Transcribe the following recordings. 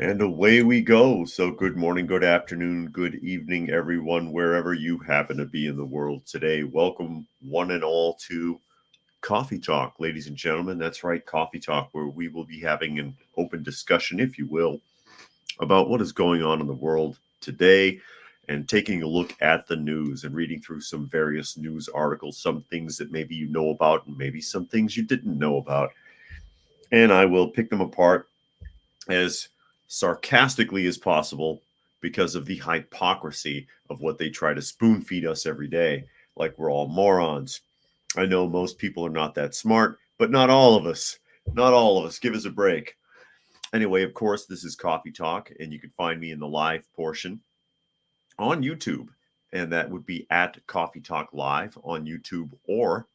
And away we go. So, good morning, good afternoon, good evening, everyone, wherever you happen to be in the world today. Welcome, one and all, to Coffee Talk, ladies and gentlemen. That's right, Coffee Talk, where we will be having an open discussion, if you will, about what is going on in the world today and taking a look at the news and reading through some various news articles, some things that maybe you know about and maybe some things you didn't know about. And I will pick them apart as sarcastically as possible because of the hypocrisy of what they try to spoon feed us every day, like we're all morons. I know most people are not that smart, but not all of us. Not all of us. Give us a break. Anyway, of course, this is Coffee Talk, and you can find me in the live portion on YouTube, and that would be at Coffee Talk Live on YouTube or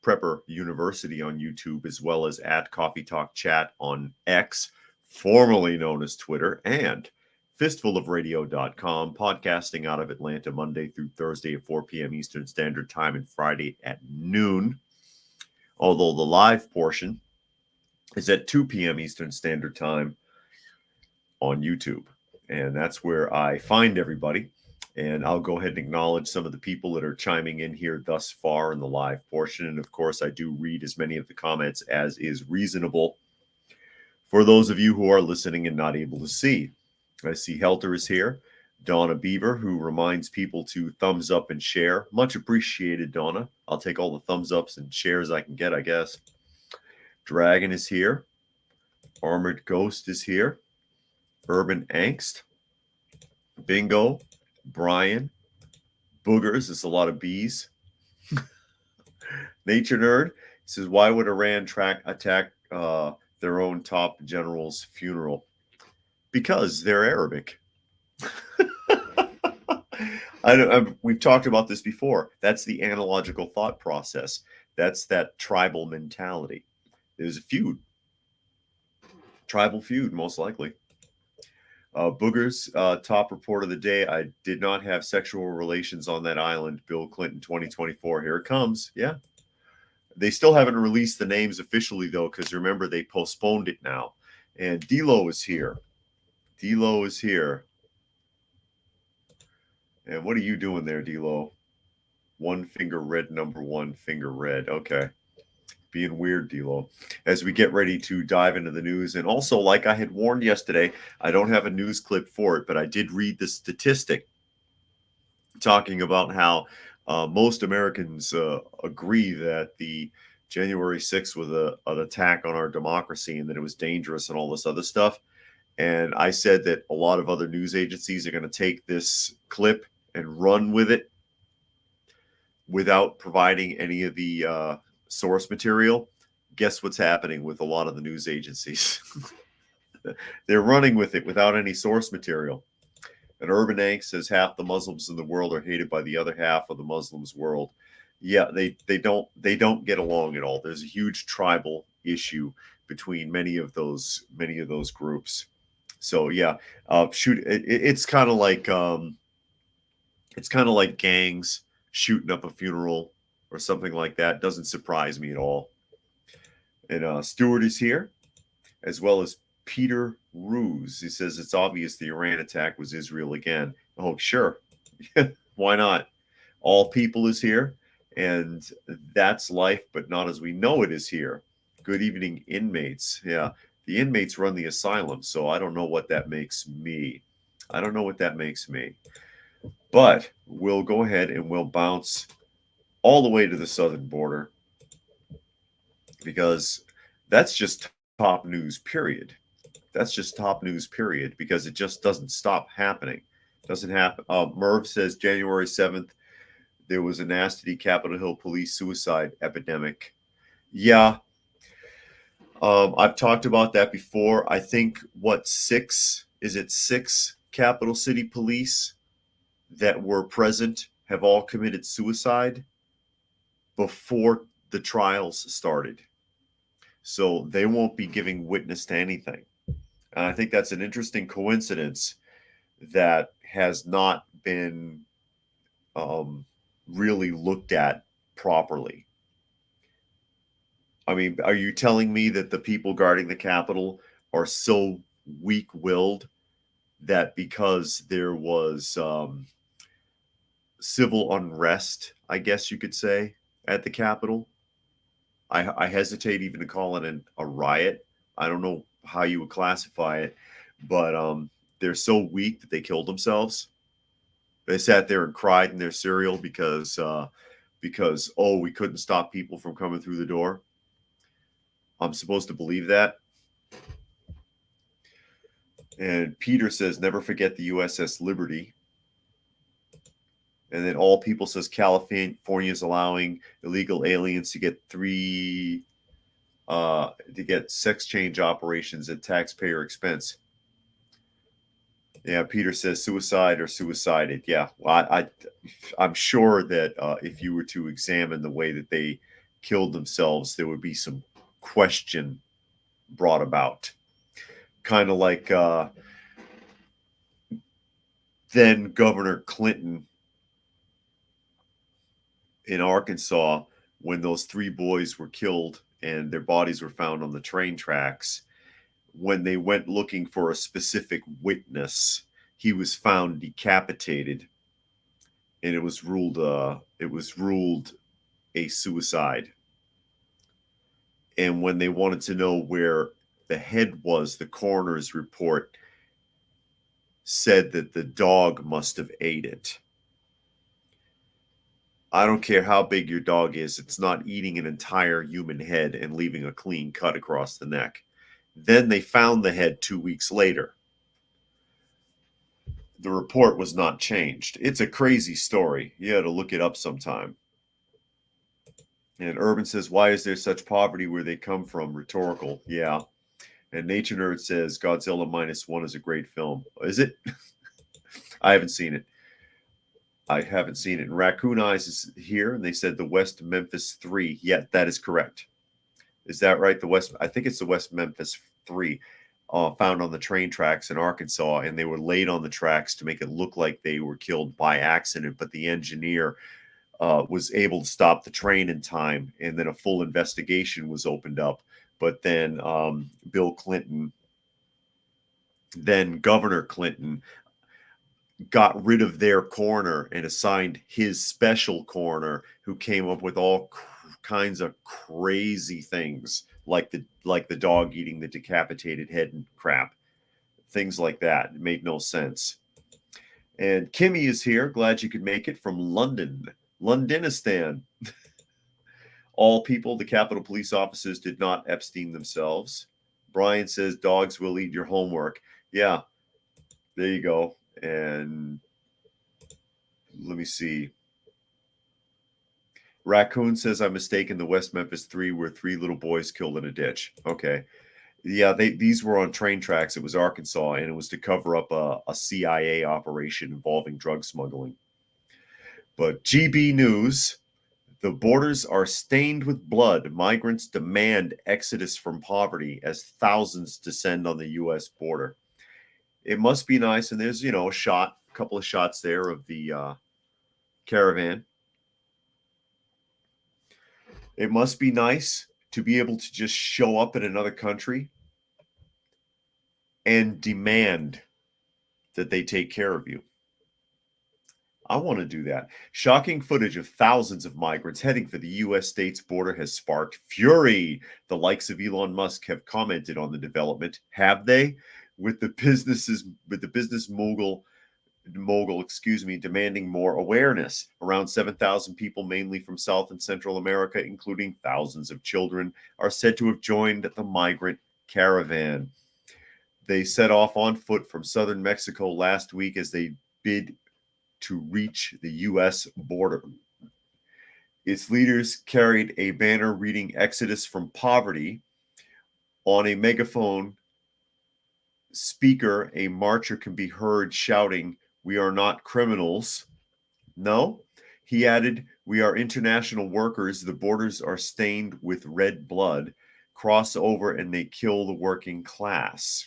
Prepper University on YouTube, as well as at Coffee Talk Chat on X, formerly known as Twitter, and fistfulofradio.com, podcasting out of Atlanta Monday through Thursday at 4 p.m. Eastern Standard Time and Friday at noon. Although the live portion is at 2 p.m. Eastern Standard Time on YouTube. And that's where I find everybody. And I'll go ahead and acknowledge some of the people that are chiming in here thus far in the live portion. And of course, I do read as many of the comments as is reasonable for those of you who are listening and not able to see. I see Helter is here. Donna Beaver, who reminds people to thumbs up and share. Much appreciated, Donna. I'll take all the thumbs ups and shares I can get, I guess. Dragon is here. Armored Ghost is here. Urban Angst. Bingo. Brian. Boogers. It's a lot of bees. Nature Nerd says, why would Iran attack their own top general's funeral? Because they're Arabic. We've talked about this before. That's the analogical thought process. That's that tribal mentality. There's a feud. Tribal feud, most likely. Boogers, top report of the day. I did not have sexual relations on that island. Bill Clinton 2024. Here it comes. Yeah. They still haven't released the names officially, though, because remember, they postponed it now. And D-Lo is here. D-Lo is here. And what are you doing there, D-Lo? One finger red, number one finger red. Okay. Being weird, D-Lo. As we get ready to dive into the news. And also, like I had warned yesterday, I don't have a news clip for it, but I did read the statistic talking about how most Americans agree that the January 6th was an attack on our democracy and that it was dangerous and all this other stuff. And I said that a lot of other news agencies are going to take this clip and run with it without providing any of the source material. Guess what's happening with a lot of the news agencies? They're running with it without any source material. And Urban Angst says half the Muslims in the world are hated by the other half of the Muslims world. Yeah, they don't get along at all. There's a huge tribal issue between many of those groups. So yeah, it's kind of like gangs shooting up a funeral or something like that. Doesn't surprise me at all. And Stewart is here, as well as Peter Ruse. He says it's obvious the Iran attack was Israel again. Oh, sure. Why not? All People is here, and that's life, but not as we know it is here. Good evening, inmates. Yeah, the inmates run the asylum, so I don't know what that makes me. But we'll go ahead and we'll bounce all the way to the southern border because that's just top news, period. That's just top news, period, because it just doesn't stop happening. Doesn't happen. Merv says January 7th, there was a nasty Capitol Hill police suicide epidemic. Yeah. I've talked about that before. I think, six Capital City police that were present have all committed suicide before the trials started. So they won't be giving witness to anything. And I think that's an interesting coincidence that has not been really looked at properly. I mean, are you telling me that the people guarding the Capitol are so weak-willed that because there was civil unrest, I guess you could say, at the Capitol. I hesitate even to call it a riot. I don't know how you would classify it, but they're so weak that they killed themselves. They sat there and cried in their cereal because oh, we couldn't stop people from coming through the door. I'm supposed to believe that. And Peter says, never forget the USS Liberty. And then All People says California is allowing illegal aliens to get sex change operations at taxpayer expense. Yeah, Peter says suicide or suicided. Yeah, well, I'm sure that if you were to examine the way that they killed themselves, there would be some question brought about. Kind of like then Governor Clinton in Arkansas when those 3 boys were killed and their bodies were found on the train tracks. When they went looking for a specific witness, he was found decapitated, and it was ruled a suicide. And when they wanted to know where the head was, the coroner's report said that the dog must have ate it. I don't care how big your dog is, it's not eating an entire human head and leaving a clean cut across the neck. Then they found the head 2 weeks later. The report was not changed. It's a crazy story. You had to look it up sometime. And Urban says, why is there such poverty where they come from? Rhetorical. Yeah. And Nature Nerd says, Godzilla -1 is a great film. Is it? I haven't seen it. And Raccoon Eyes is here, and they said the West Memphis 3. Yeah, that is correct. Is that right? I think it's the West Memphis 3, found on the train tracks in Arkansas, and they were laid on the tracks to make it look like they were killed by accident, but the engineer was able to stop the train in time, and then a full investigation was opened up. But then Bill Clinton, then Governor Clinton, got rid of their coroner and assigned his special coroner, who came up with all kinds of crazy things, like the dog eating the decapitated head and crap, things like that. It made no sense. And Kimmy is here. Glad you could make it from London, Londonistan. All people, the Capitol Police officers did not Epstein themselves. Brian says dogs will eat your homework. Yeah, there you go. And let me see. Raccoon says I'm mistaken. The West Memphis 3 were 3 little boys killed in a ditch. Okay. Yeah, these were on train tracks. It was Arkansas, and it was to cover up a CIA operation involving drug smuggling. But GB News, the borders are stained with blood. Migrants demand exodus from poverty as thousands descend on the U.S. border. It must be nice, and there's, a couple of shots there of the caravan. It must be nice to be able to just show up in another country and demand that they take care of you. I want to do that. Shocking footage of thousands of migrants heading for the U.S. state's border has sparked fury. The likes of Elon Musk have commented on the development. Have they? With the business mogul, demanding more awareness. Around 7,000 people, mainly from South and Central America, including thousands of children, are said to have joined the migrant caravan. They set off on foot from southern Mexico last week as they bid to reach the U.S. border. Its leaders carried a banner reading Exodus from Poverty. On a megaphone speaker, a marcher can be heard shouting, "We are not criminals." No, he added, "We are international workers. The borders are stained with red blood. Cross over and they kill the working class."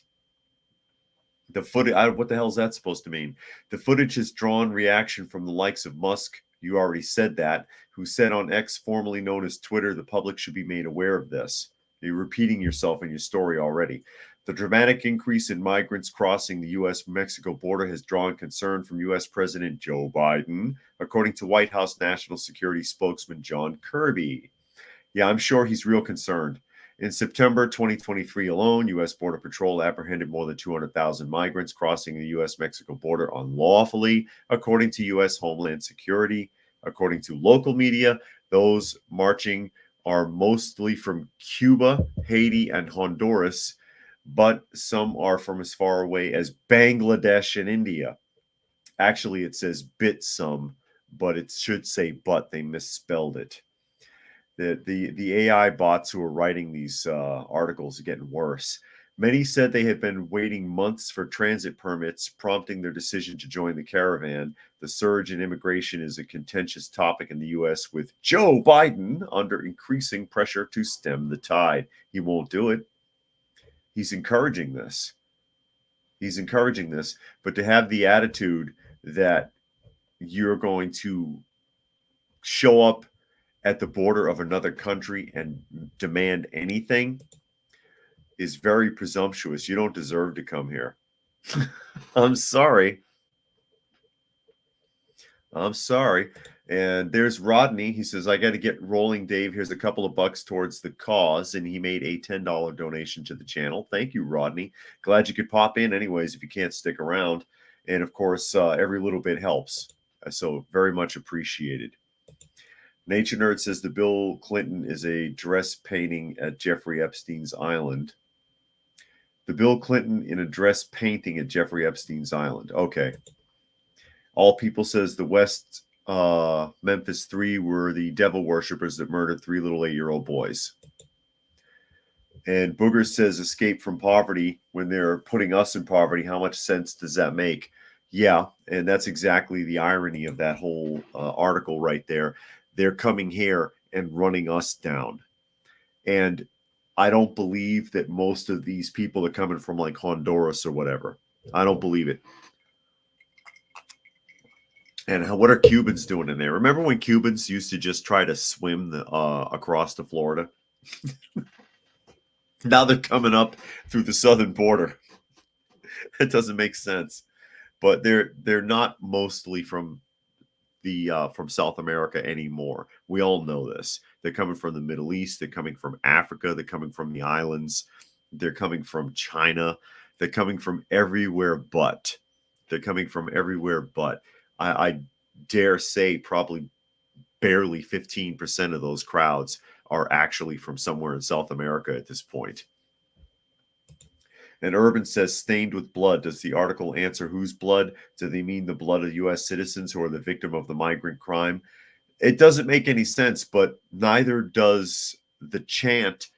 The footage, what the hell is that supposed to mean? The footage has drawn reaction from the likes of Musk, you already said that, who said on X, formerly known as Twitter, the public should be made aware of this. You're repeating yourself in your story already. The dramatic increase in migrants crossing the U.S.-Mexico border has drawn concern from U.S. President Joe Biden, according to White House National Security spokesman John Kirby. Yeah, I'm sure he's real concerned. In September 2023 alone, U.S. Border Patrol apprehended more than 200,000 migrants crossing the U.S.-Mexico border unlawfully, according to U.S. Homeland Security. According to local media, those marching are mostly from Cuba, Haiti, and Honduras, but some are from as far away as Bangladesh and India. Actually, it says bit some, but it should say but. They misspelled it. The AI bots who are writing these articles are getting worse. Many said they had been waiting months for transit permits, prompting their decision to join the caravan. The surge in immigration is a contentious topic in the U.S., with Joe Biden under increasing pressure to stem the tide. He won't do it. He's encouraging this. But to have the attitude that you're going to show up at the border of another country and demand anything is very presumptuous. You don't deserve to come here. I'm sorry. And there's Rodney. He says, I got to get rolling, Dave. Here's a couple of bucks towards the cause. And he made a $10 donation to the channel. Thank you, Rodney. Glad you could pop in anyways if you can't stick around. And of course, every little bit helps. So very much appreciated. Nature Nerd says the Bill Clinton is a dress painting at Jeffrey Epstein's island. The Bill Clinton in a dress painting at Jeffrey Epstein's island. Okay. All People says the West Memphis 3 were the devil worshippers that murdered 3 little 8-year-old boys. And Booger says escape from poverty when they're putting us in poverty. How much sense does that make? Yeah, and that's exactly the irony of that whole article right there. They're coming here and running us down. And I don't believe that most of these people are coming from like Honduras or whatever. I don't believe it. And what are Cubans doing in there? Remember when Cubans used to just try to swim across to Florida? Now they're coming up through the southern border. It doesn't make sense. But they're not mostly from South America anymore. We all know this. They're coming from the Middle East. They're coming from Africa. They're coming from the islands. They're coming from China. They're coming from everywhere but. I dare say probably barely 15% of those crowds are actually from somewhere in South America at this point. And Urban says, stained with blood. Does the article answer whose blood? Do they mean the blood of U.S. citizens who are the victim of the migrant crime? It doesn't make any sense, but neither does the chant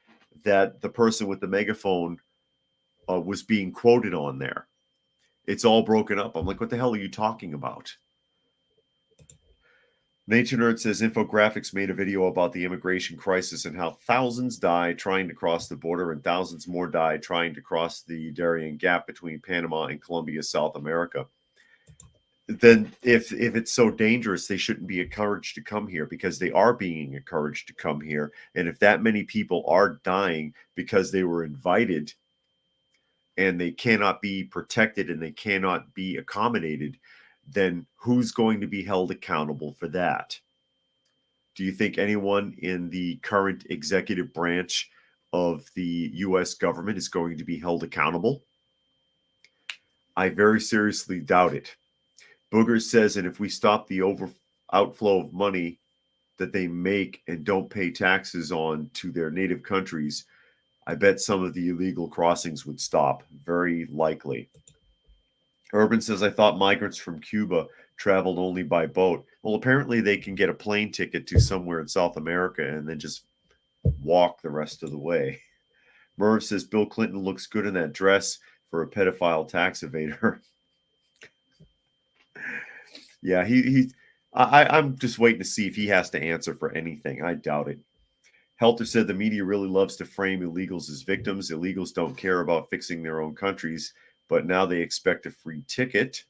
that the person with the megaphone was being quoted on there. It's all broken up. I'm like, what the hell are you talking about? Nature Nerd says infographics made a video about the immigration crisis and how thousands die trying to cross the border and thousands more die trying to cross the Darien Gap between Panama and Colombia, South America. Then if it's so dangerous, they shouldn't be encouraged to come here, because they are being encouraged to come here. And if that many people are dying because they were invited and they cannot be protected and they cannot be accommodated, then who's going to be held accountable for that? Do you think anyone in the current executive branch of the U.S. government is going to be held accountable? I very seriously doubt it. Booger says, and if we stop the outflow of money that they make and don't pay taxes on to their native countries, I bet some of the illegal crossings would stop. Very likely. Urban says, I thought migrants from Cuba traveled only by boat. Well, apparently they can get a plane ticket to somewhere in South America and then just walk the rest of the way. Merv says, Bill Clinton looks good in that dress for a pedophile tax evader. Yeah, I'm just waiting to see if he has to answer for anything. I doubt it. Helter said the media really loves to frame illegals as victims. Illegals don't care about fixing their own countries, but now they expect a free ticket.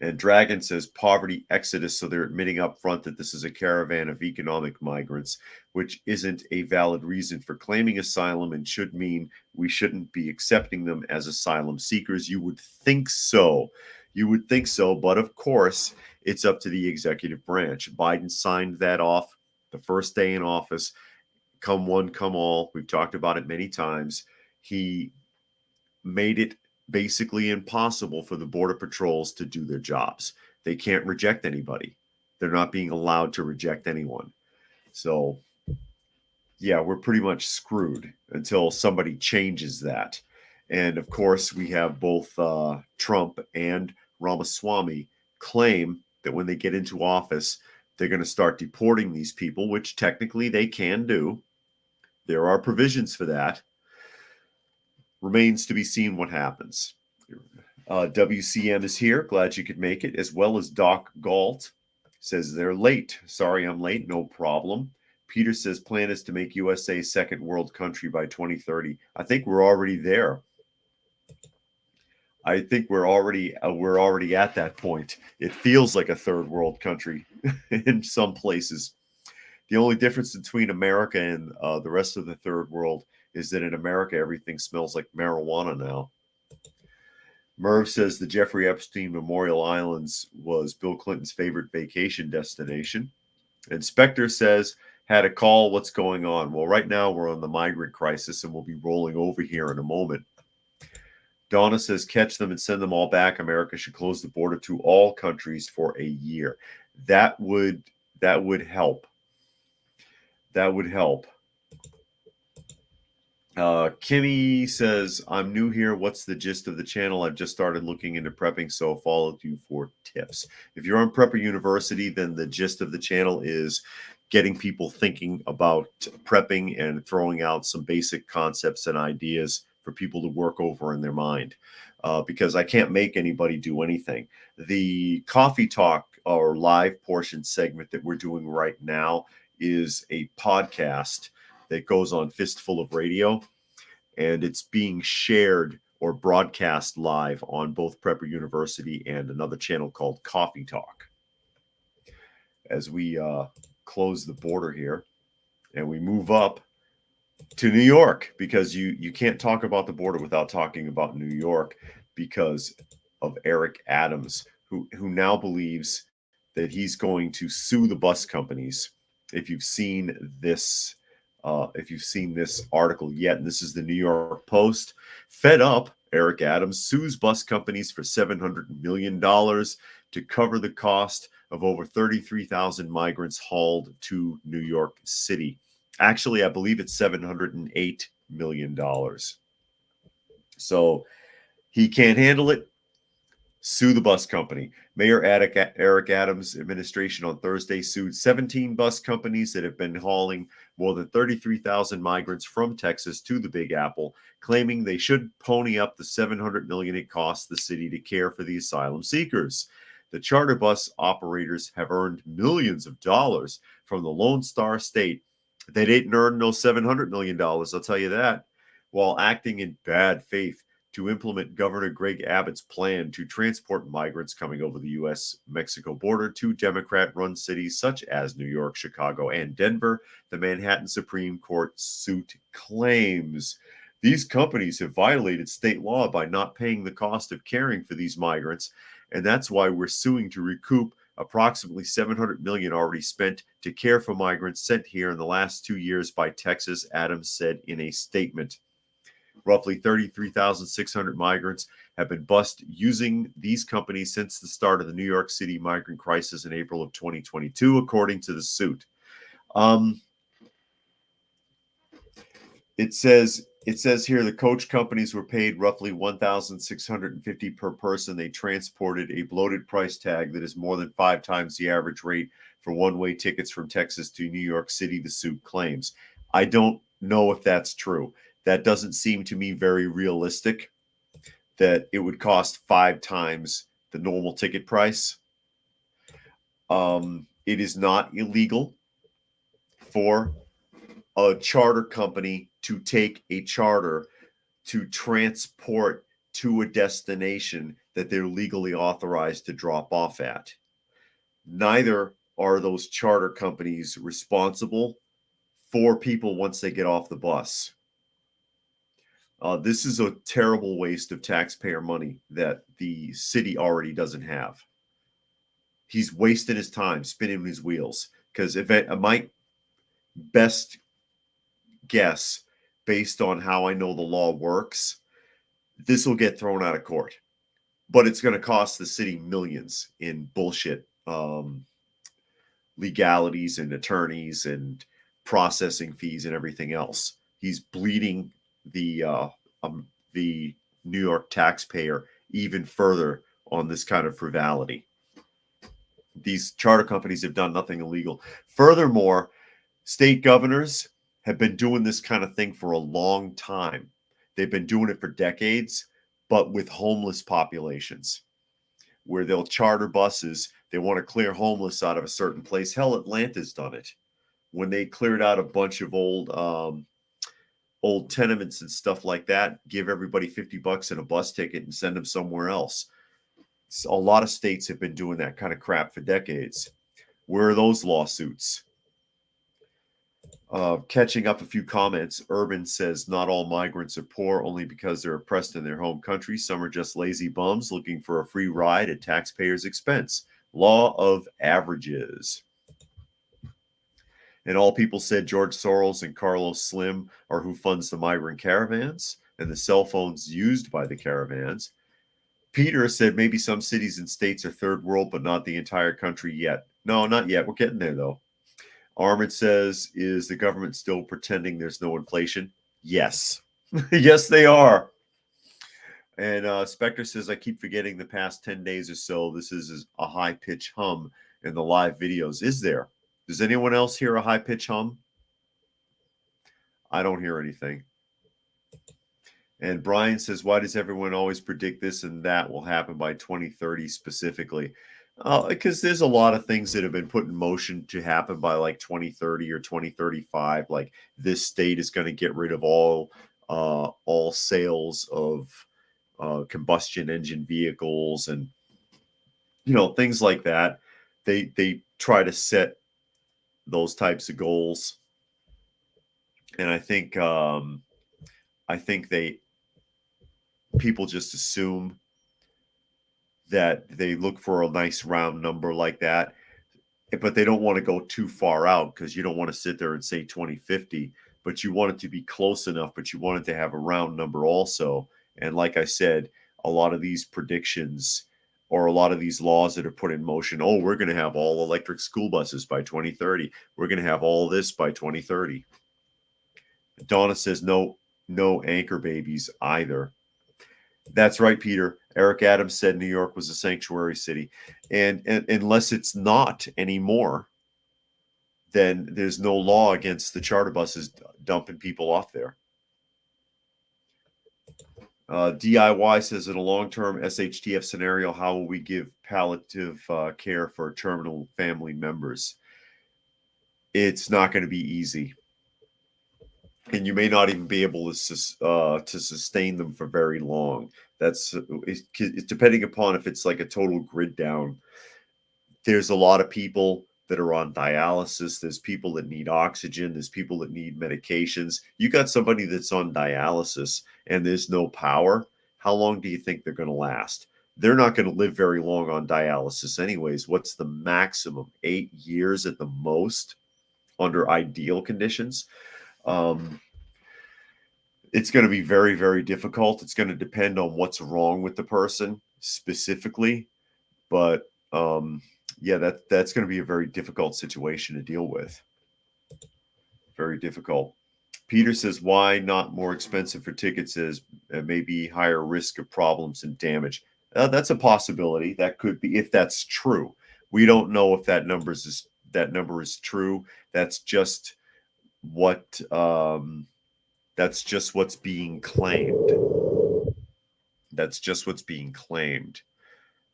And Dragon says poverty exodus, so they're admitting up front that this is a caravan of economic migrants, which isn't a valid reason for claiming asylum and should mean we shouldn't be accepting them as asylum seekers. You would think so. You would think so, but of course, it's up to the executive branch. Biden signed that off the first day in office. Come one, come all. We've talked about it many times. He made it basically impossible for the Border Patrols to do their jobs. They can't reject anybody. They're not being allowed to reject anyone. So, yeah, we're pretty much screwed until somebody changes that. And of course, we have both Trump and Ramaswamy claim that when they get into office, they're going to start deporting these people, which technically they can do. There are provisions for that. Remains to be seen what happens. WCM is here. Glad you could make it, as well as Doc Galt. Says they're late. Sorry I'm late. No problem. Peter says plan is to make USA second world country by 2030. I think we're already there. I think we're already at that point. It feels like a third world country in some places. The only difference between America and the rest of the third world is that in America, everything smells like marijuana now. Merv says the Jeffrey Epstein Memorial Islands was Bill Clinton's favorite vacation destination. And Spectre says, had a call, what's going on? Well, right now we're on the migrant crisis and we'll be rolling over here in a moment. Donna says, catch them and send them all back. America should close the border to all countries for a year. That would help. That would help. Kimmy says, I'm new here. What's the gist of the channel? I've just started looking into prepping, so followed you for tips. If you're on Prepper University, then the gist of the channel is getting people thinking about prepping and throwing out some basic concepts and ideas for people to work over in their mind. Because I can't make anybody do anything. The Coffee Talk or live portion segment that we're doing right now is a podcast that goes on Fistful of Radio, and it's being shared or broadcast live on both Prepper University and another channel called Coffee Talk. As we close the border here and we move up to New York, because you can't talk about the border without talking about New York because of Eric Adams, who now believes that he's going to sue the bus companies. If you've seen this article yet, and this is the New York Post. Fed up, Eric Adams sues bus companies for $700 million to cover the cost of over 33,000 migrants hauled to New York City. Actually, I believe it's $708 million. So he can't handle it. Sue the bus company. Mayor Eric Adams' administration on Thursday sued 17 bus companies that have been hauling more than 33,000 migrants from Texas to the Big Apple, claiming they should pony up the $700 million it costs the city to care for the asylum seekers. The charter bus operators have earned millions of dollars from the Lone Star State. They didn't earn no $700 million, I'll tell you that, while acting in bad faith to implement Governor Greg Abbott's plan to transport migrants coming over the U.S.-Mexico border to Democrat-run cities such as New York, Chicago, and Denver, the Manhattan Supreme Court suit claims. These companies have violated state law by not paying the cost of caring for these migrants, and that's why we're suing to recoup approximately $700 million already spent to care for migrants sent here in the last 2 years by Texas, Adams said in a statement. Roughly 33,600 migrants have been bused using these companies since the start of the New York City migrant crisis in April of 2022, according to the suit. It says here the coach companies were paid roughly $1,650 per person. They transported a bloated price tag that is more than 5 times the average rate for one-way tickets from Texas to New York City, the suit claims. I don't know if that's true. That doesn't seem to me very realistic, that it would cost 5 times the normal ticket price. It is not illegal for a charter company to take a charter to transport to a destination that they're legally authorized to drop off at. Neither are those charter companies responsible for people once they get off the bus. This is a terrible waste of taxpayer money that the city already doesn't have. He's wasting his time spinning his wheels, because if my best guess, based on how I know the law works, this will get thrown out of court, but it's going to cost the city millions in bullshit legalities and attorneys and processing fees and everything else. He's bleeding the New York taxpayer even further on this kind of frivolity. These charter companies have done nothing illegal. Furthermore, state governors have been doing this kind of thing for a long time. They've been doing it for decades, but with homeless populations, where they'll charter buses. They want to clear homeless out of a certain place. Hell, Atlanta's done it. When they cleared out a bunch of old tenements and stuff like that, give everybody $50 and a bus ticket and send them somewhere else. A lot of states have been doing that kind of crap for decades. Where are those lawsuits? Catching up a few comments, Urban says not all migrants are poor only because they're oppressed in their home country. Some are just lazy bums looking for a free ride at taxpayers' expense. Law of averages. And all people said George Soros and Carlos Slim are who funds the migrant caravans and the cell phones used by the caravans. Peter said maybe some cities and states are third world, but not the entire country yet. No, not yet. We're getting there, though. Armand says, is the government still pretending there's no inflation? Yes. Yes, they are. And Spectre says, I keep forgetting the past 10 days or so. This is a high-pitch hum in the live videos. Is there? Does anyone else hear a high-pitch hum? I don't hear anything. And Brian says, why does everyone always predict this and that will happen by 2030 specifically? Because there's a lot of things that have been put in motion to happen by like 2030 or 2035. Like this state is going to get rid of all sales of combustion engine vehicles and things like that. They try to set those types of goals, and I think people just assume that they look for a nice round number like that, but they don't want to go too far out because you don't want to sit there and say 2050, but you want it to be close enough, but you want it to have a round number also. And like I said, a lot of these predictions or a lot of these laws that are put in motion, we're going to have all electric school buses by 2030. We're going to have all this by 2030. Donna says no anchor babies either. That's right, Peter. Eric Adams said New York was a sanctuary city. And unless it's not anymore, then there's no law against the charter buses dumping people off there. DIY says, in a long-term SHTF scenario, how will we give palliative care for terminal family members? It's not going to be easy. And you may not even be able to sustain them for very long. It's depending upon if it's like a total grid down. There's a lot of people that are on dialysis. There's people that need oxygen. There's people that need medications. You got somebody that's on dialysis and there's no power. How long do you think they're going to last? They're not going to live very long on dialysis anyways. What's the maximum? 8 years at the most under ideal conditions. It's going to be very, very difficult. It's going to depend on what's wrong with the person specifically. But yeah, that's going to be a very difficult situation to deal with. Very difficult. Peter says, why not more expensive for tickets as maybe higher risk of problems and damage? That's a possibility. That could be, if that's true. We don't know if that number is true. That's just what that's just what's being claimed. That's just what's being claimed.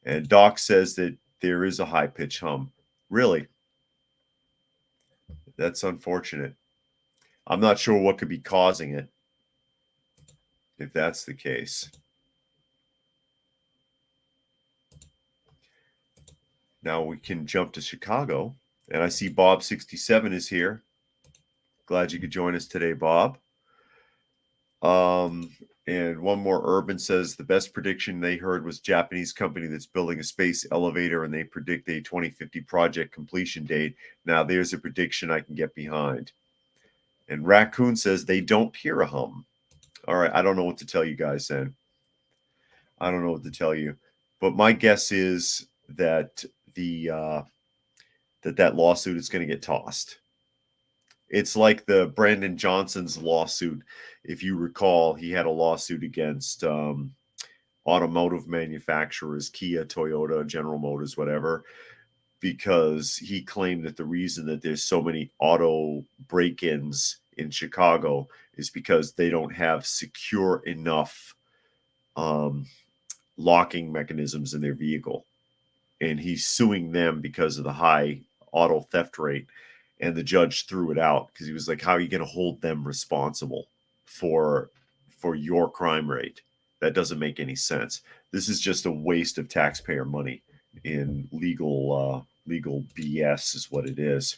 And Doc says that there is a high-pitch hum. Really? That's unfortunate. I'm not sure what could be causing it, if that's the case. Now we can jump to Chicago. And I see Bob67 is here. Glad you could join us today, Bob. And one more, Urban says the best prediction they heard was Japanese company that's building a space elevator, and they predict a 2050 project completion date. Now there's a prediction I can get behind. And Raccoon says they don't hear a hum. All right, I don't know what to tell you guys then. I don't know what to tell you, but my guess is that that lawsuit is going to get tossed. It's like the Brandon Johnson's lawsuit. If you recall, he had a lawsuit against automotive manufacturers, Kia, Toyota, General Motors, whatever, because he claimed that the reason that there's so many auto break-ins in Chicago is because they don't have secure enough locking mechanisms in their vehicle. And he's suing them because of the high auto theft rate. And the judge threw it out because he was like, how are you going to hold them responsible for your crime rate? That doesn't make any sense. This is just a waste of taxpayer money in legal BS is what it is.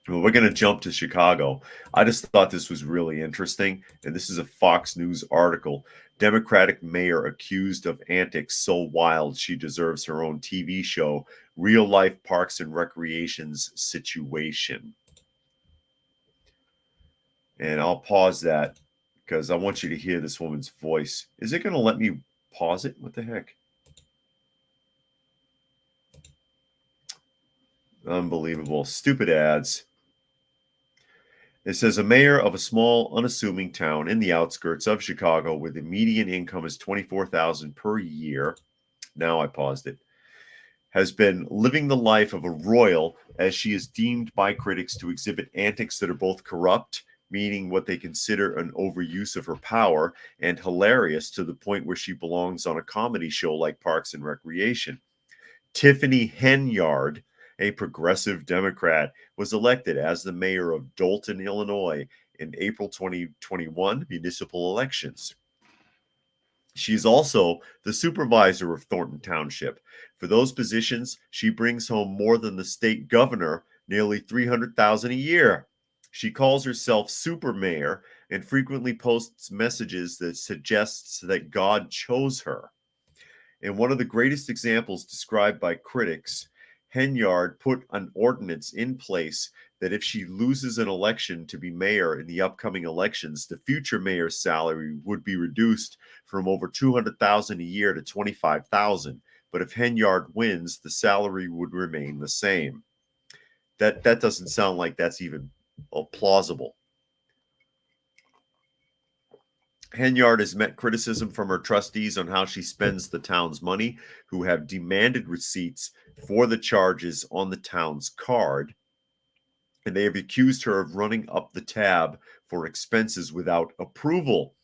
Well, we're going to jump to Chicago. I just thought this was really interesting. And this is a Fox News article. Democratic mayor accused of antics so wild she deserves her own TV show. Real life parks and recreations situation. And I'll pause that because I want you to hear this woman's voice. Is it going to let me pause it? What the heck? Unbelievable. Stupid ads. It says a mayor of a small, unassuming town in the outskirts of Chicago where the median income is $24,000 per year. Now I paused it. Has been living the life of a royal as she is deemed by critics to exhibit antics that are both corrupt, meaning what they consider an overuse of her power, and hilarious to the point where she belongs on a comedy show like Parks and Recreation. Tiffany Henyard, a progressive Democrat, was elected as the mayor of Dolton, Illinois in April 2021 municipal elections. She's also the supervisor of Thornton Township. For those positions, she brings home more than the state governor, nearly $300,000 a year. She calls herself super mayor and frequently posts messages that suggests that God chose her. And one of the greatest examples described by critics, Henyard put an ordinance in place that if she loses an election to be mayor in the upcoming elections, the future mayor's salary would be reduced from over $200,000 a year to $25,000. But if Henyard wins, the salary would remain the same. That doesn't sound like that's even plausible. Henyard has met criticism from her trustees on how she spends the town's money, who have demanded receipts for the charges on the town's card. And they have accused her of running up the tab for expenses without approval.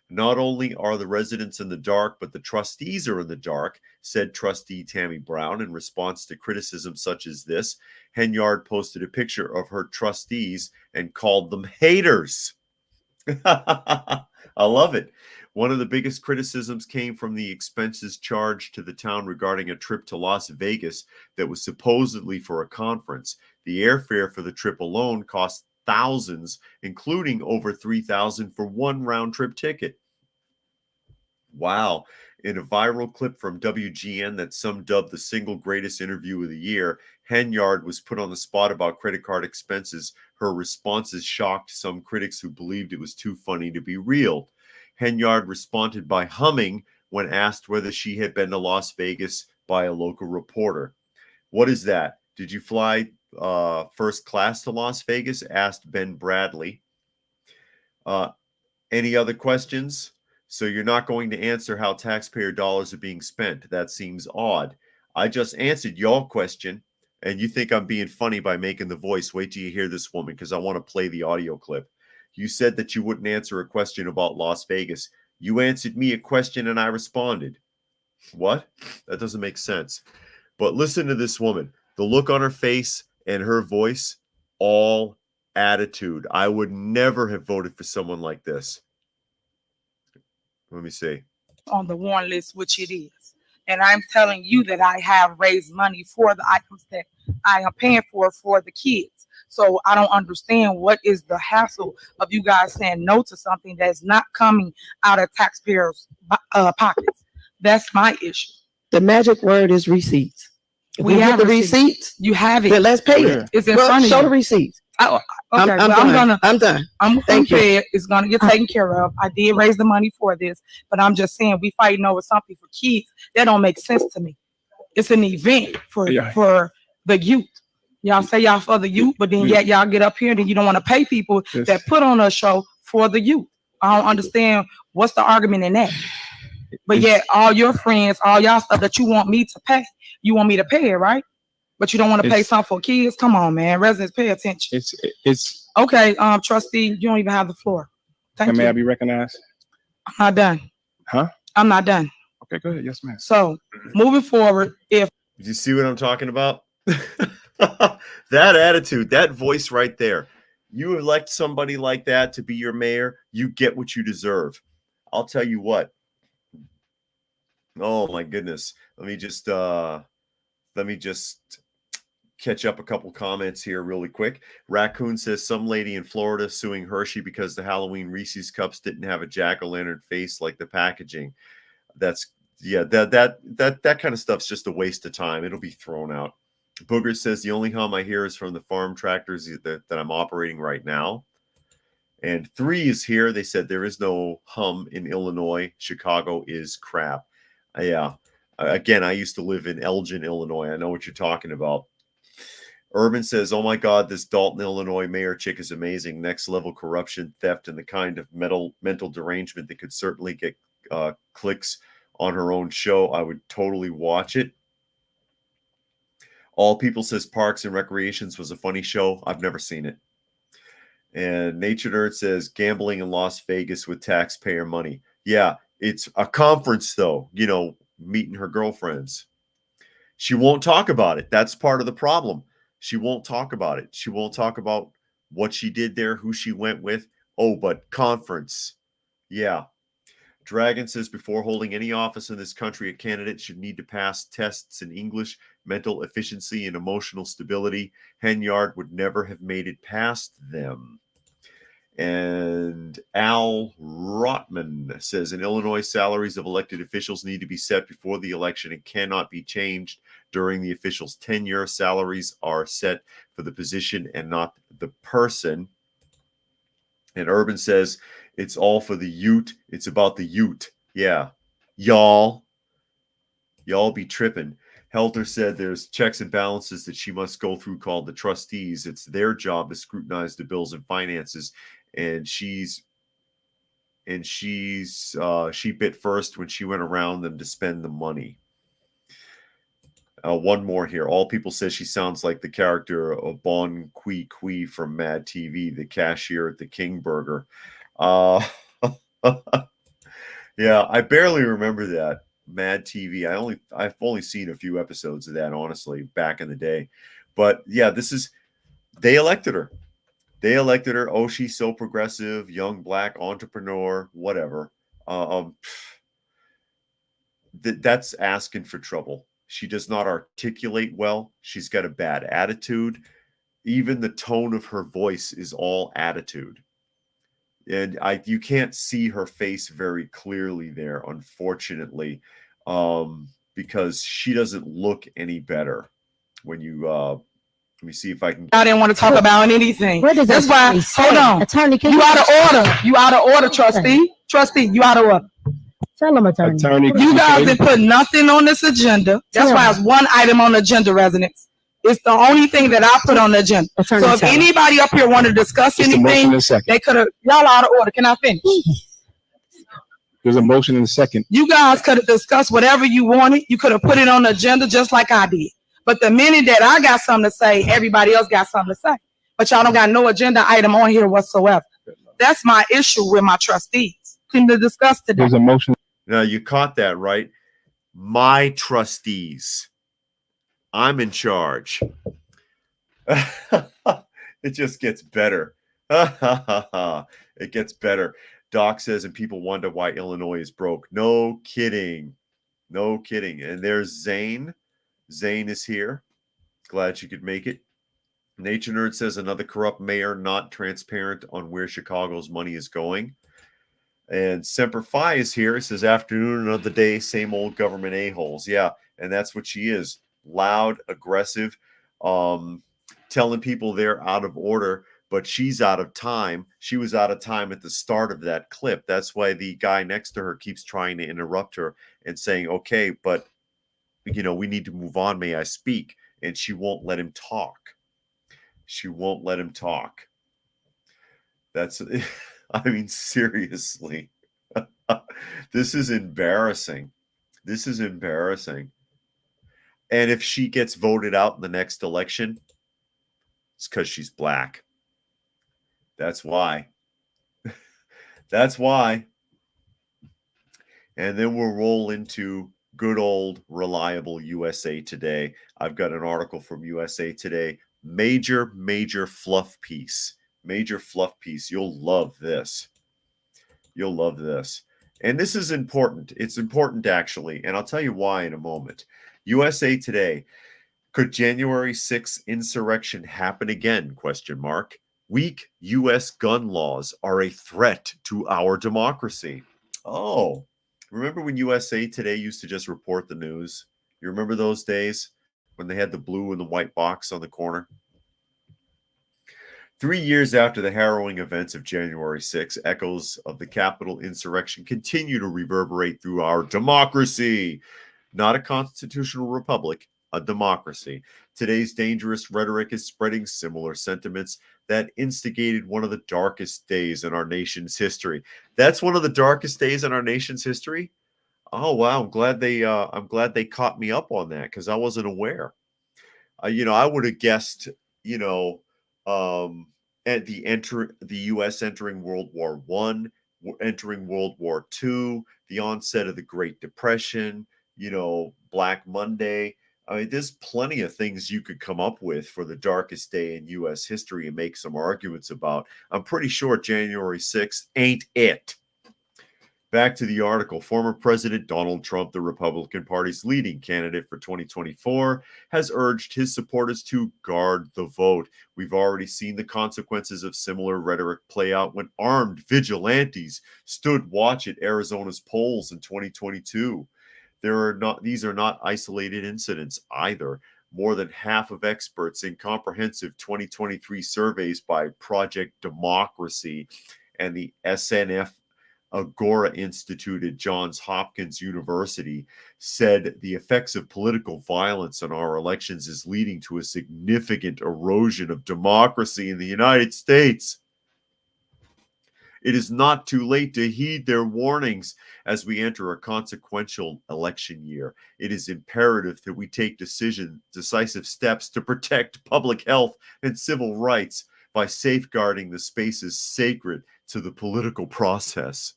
Not only are the residents in the dark, but the trustees are in the dark, said trustee Tammy Brown in response to criticism such as this. Henyard posted a picture of her trustees and called them haters. I love it. One of the biggest criticisms came from the expenses charged to the town regarding a trip to Las Vegas that was supposedly for a conference. The airfare for the trip alone cost thousands, including over $3,000 for one round-trip ticket. Wow. In a viral clip from WGN that some dubbed the single greatest interview of the year, Henyard was put on the spot about credit card expenses. Her responses shocked some critics who believed it was too funny to be real. Henyard responded by humming when asked whether she had been to Las Vegas by a local reporter. What is that? Did you fly first class to Las Vegas? Asked Ben Bradley. Any other questions? So you're not going to answer how taxpayer dollars are being spent. That seems odd. I just answered your question, and you think I'm being funny by making the voice. Wait till you hear this woman, because I want to play the audio clip. You said that you wouldn't answer a question about Las Vegas. You answered me a question, and I responded. What? That doesn't make sense. But listen to this woman. The look on her face and her voice, all attitude. I would never have voted for someone like this. Let me see. On the warrant list, which it is. And I'm telling you that I have raised money for the items that I am paying for the kids. So I don't understand what is the hassle of you guys saying no to something that's not coming out of taxpayers' pockets. That's my issue. The magic word is receipts. If we have get the receipts, you have it. then let's pay it. It's in front of show you. the receipts. Oh, okay, I'm done. I'm done. I'm Thank you. pay it. It's gonna get taken care of. I did raise the money for this, but I'm just saying we fighting over something for kids. That don't make sense to me. It's an event for the youth. Y'all say y'all for the youth, but then yet y'all get up here and then you don't want to pay people that put on a show for the youth. I don't understand what's the argument in that. But yet all your friends, all y'all stuff that you want me to pay, you want me to pay it, right? But you don't want to pay something for kids. Come on, man. Residents, pay attention. It's okay. Trustee, you don't even have the floor. Thank you. May I be recognized? I'm not done. Huh? I'm not done. Okay, go ahead. Yes, ma'am. So moving forward, if you see what I'm talking about, that attitude, that voice right there, you elect somebody like that to be your mayor, you get what you deserve. I'll tell you what. Oh my goodness. Let me just catch up a couple comments here really quick. Raccoon says some lady in Florida suing Hershey because the Halloween Reese's cups didn't have a jack-o'-lantern face like the packaging. That's that kind of stuff's just a waste of time. It'll be thrown out. Booger says the only hum I hear is from the farm tractors that I'm operating right now. And 3 is here. They said there is no hum in Illinois. Chicago is crap. Yeah. Again, I used to live in Elgin, Illinois. I know what you're talking about. Urban says, oh my God, this Dalton, Illinois mayor chick is amazing. Next level corruption, theft, and the kind of mental derangement that could certainly get clicks on her own show. I would totally watch it. All People says Parks and Recreations was a funny show. I've never seen it. And Nature Nerd says gambling in Las Vegas with taxpayer money. Yeah, it's a conference though, you know, meeting her girlfriends. She won't talk about it. That's part of the problem. She won't talk about it. She won't talk about what she did there, who she went with. Oh, but conference. Yeah. Dragon says before holding any office in this country, a candidate should need to pass tests in English, mental efficiency, and emotional stability. Henyard would never have made it past them. And Al Rotman says in Illinois, salaries of elected officials need to be set before the election and cannot be changed during the official's tenure. Salaries are set for the position and not the person. And Urban says it's all for the Ute. It's about the Ute. Yeah. Y'all be tripping. Helter said there's checks and balances that she must go through called the trustees. It's their job to scrutinize the bills and finances. And she bit first when she went around them to spend the money. One more here. All People says she sounds like the character of Bon Kui Kui from Mad TV, the cashier at the King Burger. Yeah, I barely remember that. Mad TV. I've only seen a few episodes of that, honestly, back in the day. But yeah, they elected her. Oh, she's so progressive, young black entrepreneur, whatever. That's asking for trouble. She does not articulate well. She's got a bad attitude. Even the tone of her voice is all attitude. And you can't see her face very clearly there, unfortunately, because she doesn't look any better when you let me see if I can. I didn't want to talk about anything. That's why. Hold on, attorney. You out of order. You out of order, trustee. Trustee, you out of order. Tell them, attorney. You guys didn't put nothing on this agenda. That's why it's one item on the agenda, residents. It's the only thing that I put on the agenda. So if anybody up here want to discuss anything, they could have. Y'all out of order. Can I finish? There's a motion in a second. You guys could have discussed whatever you wanted. You could have put it on the agenda just like I did. But the minute that I got something to say, everybody else got something to say. But y'all don't got no agenda item on here whatsoever. That's my issue with my trustees. Can to discuss today. There's a motion. Now, you caught that, right? My trustees. I'm in charge. It just gets better. It gets better. Doc says, and people wonder why Illinois is broke. No kidding. No kidding. And there's Zane. Zane is here. Glad you could make it. Nature Nerd says another corrupt mayor not transparent on where Chicago's money is going. And Semper Fi is here. He says afternoon of the day, same old government a-holes. Yeah, and that's what she is. Loud, aggressive, telling people they're out of order, but she's out of time. She was out of time at the start of that clip. That's why the guy next to her keeps trying to interrupt her and saying, okay, but we need to move on. May I speak? And she won't let him talk. She won't let him talk. That's, I mean, seriously. This is embarrassing. This is embarrassing. And if she gets voted out in the next election, it's because she's black. That's why. That's why. And then we'll roll into good old reliable USA Today. I've got an article from USA Today. Major fluff piece. Major fluff piece. You'll love this. You'll love this. And this is important. It's important, actually. And I'll tell you why in a moment. USA Today. Could January 6th insurrection happen again? Question mark. Weak U.S. gun laws are a threat to our democracy. Oh, remember when USA Today used to just report the news? You remember those days when they had the blue and the white box on the corner? 3 years after the harrowing events of January 6, echoes of the Capitol insurrection continue to reverberate through our democracy. Not a constitutional republic, a democracy. Today's dangerous rhetoric is spreading similar sentiments that instigated one of the darkest days in our nation's history. That's one of the darkest days in our nation's history? Oh, wow. I'm glad they caught me up on that because I wasn't aware. I would have guessed, at the U.S. entering World War I, entering World War II, the onset of the Great Depression, Black Monday. I mean, there's plenty of things you could come up with for the darkest day in U.S. history and make some arguments about. I'm pretty sure January 6th ain't it. Back to the article. Former President Donald Trump, the Republican Party's leading candidate for 2024, has urged his supporters to guard the vote. We've already seen the consequences of similar rhetoric play out when armed vigilantes stood watch at Arizona's polls in 2022. These are not isolated incidents either. More than half of experts in comprehensive 2023 surveys by Project Democracy and the SNF Agora Institute at Johns Hopkins University said the effects of political violence on our elections is leading to a significant erosion of democracy in the United States. It is not too late to heed their warnings as we enter a consequential election year. It is imperative that we take decisive steps to protect public health and civil rights by safeguarding the spaces sacred to the political process.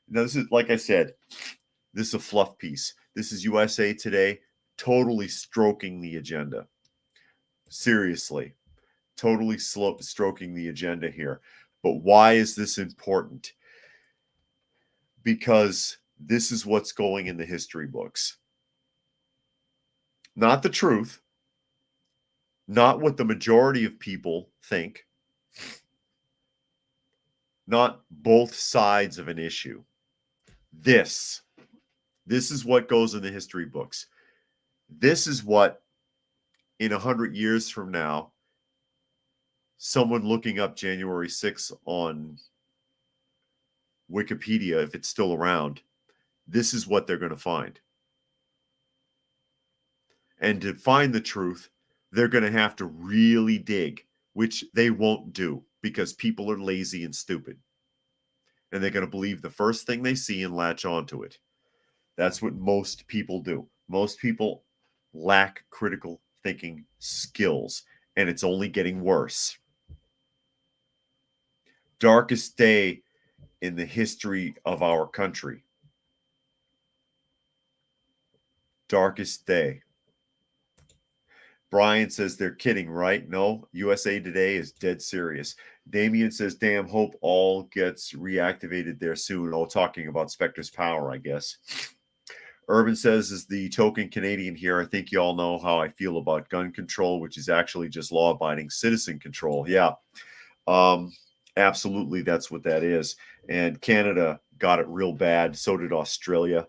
Now, this is, like I said, this is a fluff piece. This is USA Today totally stroking the agenda. Seriously, totally stroking the agenda here. But why is this important? Because this is what's going in the history books. Not the truth. Not what the majority of people think. Not both sides of an issue. This is what goes in the history books. This is what, in 100 years from now, someone looking up January 6th on Wikipedia, if it's still around, this is what they're going to find. And to find the truth, they're going to have to really dig, which they won't do because people are lazy and stupid. And they're going to believe the first thing they see and latch onto it. That's what most people do. Most people lack critical thinking skills, and it's only getting worse. Darkest day in the history of our country. Darkest day. Brian says they're kidding, right? No, USA Today is dead serious. Damien says, damn, hope all gets reactivated there soon. Oh, talking about Spectre's power, I guess. Urban says, is the token Canadian here. I think you all know how I feel about gun control, which is actually just law-abiding citizen control. Yeah, absolutely, that's what that is. And Canada got it real bad. So did Australia.